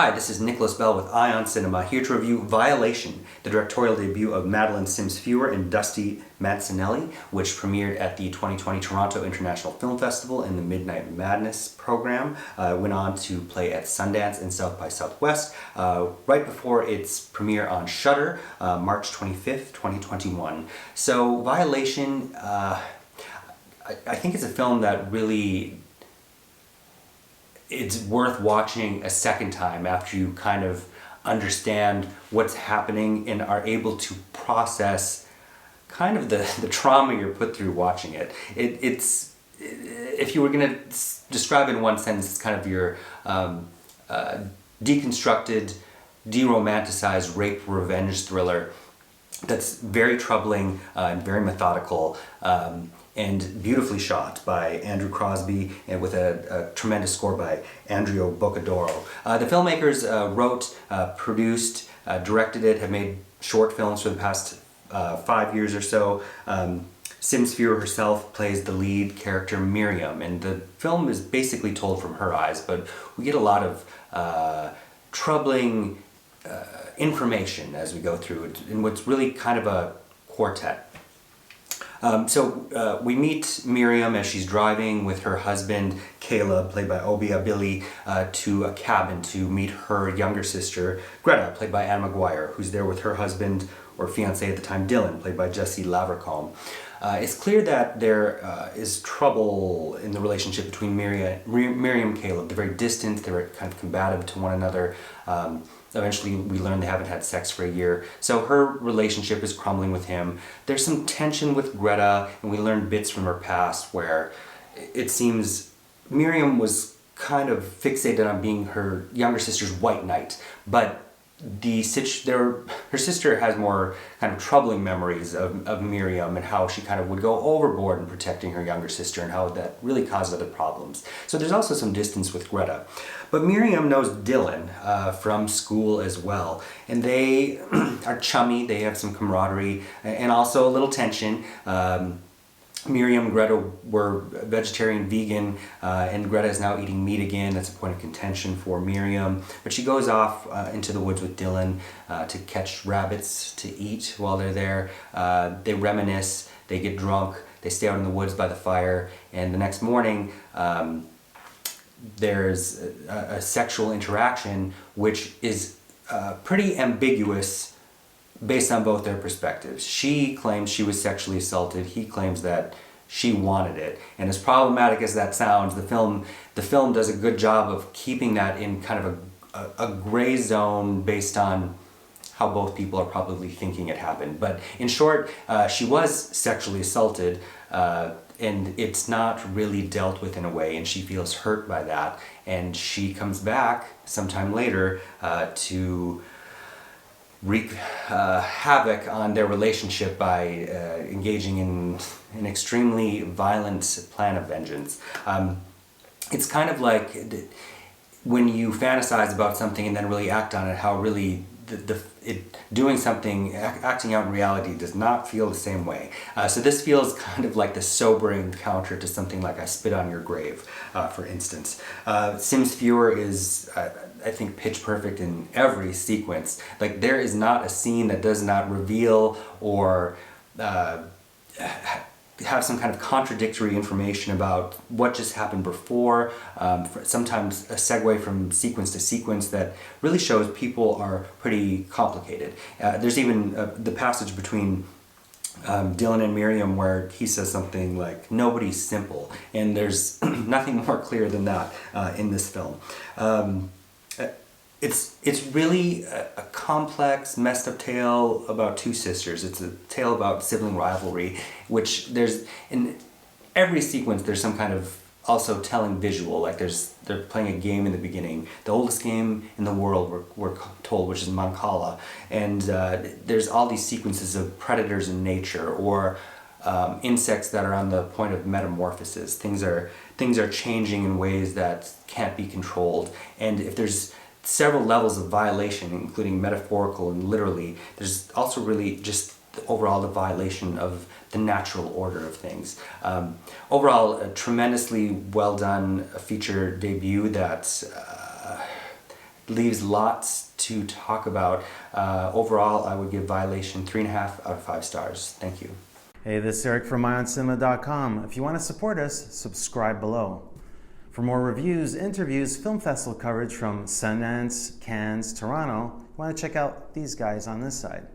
Hi, this is Nicholas Bell with IONCINEMA, here to review Violation, the directorial debut of Madeleine Sims-Fewer and Dusty Mancinelli, which premiered at the 2020 Toronto International Film Festival in the Midnight Madness program. Went on to play at Sundance and South by Southwest, right before its premiere on Shudder, March 25th, 2021. So Violation, I think it's a film that really it's worth watching a second time after you kind of understand what's happening and are able to process kind of the trauma you're put through watching it. It's if you were going to describe it in one sentence, it's kind of your deconstructed, de-romanticized rape revenge thriller that's very troubling and very methodical. And beautifully shot by Andrew Crosby and with a tremendous score by Andrea Boccadoro. The filmmakers wrote, produced, directed it, have made short films for the past 5 years or so. Sims-Fewer herself plays the lead character Miriam, and the film is basically told from her eyes, but we get a lot of troubling information as we go through it, in what's really kind of a quartet. So we meet Miriam as she's driving with her husband, Caleb, played by Abili, to a cabin to meet her younger sister, Greta, played by Maguire, who's there with her husband, or fiancé at the time, Dylan, played by LaVercombe. It's clear that there is trouble in the relationship between Miriam and Caleb. They're very distant, they're kind of combative to one another. Eventually we learn they haven't had sex for a year. So her relationship is crumbling with him. There's some tension with Greta, and we learn bits from her past where it seems Miriam was kind of fixated on being her younger sister's white knight, but her sister has more kind of troubling memories of Miriam and how she kind of would go overboard in protecting her younger sister and how that really caused other problems. So there's also some distance with Greta. But Miriam knows Dylan from school as well, and they are chummy, they have some camaraderie, and also a little tension. Miriam and Greta were vegetarian, vegan, and Greta is now eating meat again. That's a point of contention for Miriam. But she goes off into the woods with Dylan to catch rabbits to eat while they're there. They reminisce, they get drunk, they stay out in the woods by the fire, and the next morning there's a sexual interaction which is pretty ambiguous based on both their perspectives. She claims she was sexually assaulted, he claims that she wanted it. And as problematic as that sounds, the film does a good job of keeping that in kind of a gray zone based on how both people are probably thinking it happened. But in short, she was sexually assaulted, and it's not really dealt with in a way, and she feels hurt by that. And she comes back sometime later to wreak havoc on their relationship by engaging in an extremely violent plan of vengeance. It's kind of like when you fantasize about something and then really act on it, how really doing something, acting out in reality does not feel the same way. So this feels kind of like the sobering counter to something like I Spit on Your Grave, for instance. Sims-Fewer is, I think, pitch perfect in every sequence. Like, there is not a scene that does not reveal or have some kind of contradictory information about what just happened before, sometimes a segue from sequence to sequence that really shows people are pretty complicated. There's even the passage between Dylan and Miriam where he says something like, "Nobody's simple," and there's nothing more clear than that in this film. It's really a complex, messed up tale about two sisters. It's a tale about sibling rivalry, which there's, in every sequence there's some kind of also telling visual, like they're playing a game in the beginning, the oldest game in the world we're told, which is Mancala, and there's all these sequences of predators in nature, or insects that are on the point of metamorphosis. Things are changing in ways that can't be controlled, and if there's several levels of violation, including metaphorical and literally, there's also really just overall the violation of the natural order of things. Overall, a tremendously well done feature debut that leaves lots to talk about. Overall, I would give Violation 3.5 out of 5 stars. Thank you. Hey, this is Eric from IONCINEMA.com. If you want to support us, subscribe below. For more reviews, interviews, film festival coverage from Sundance, Cannes, Toronto, you want to check out these guys on this side.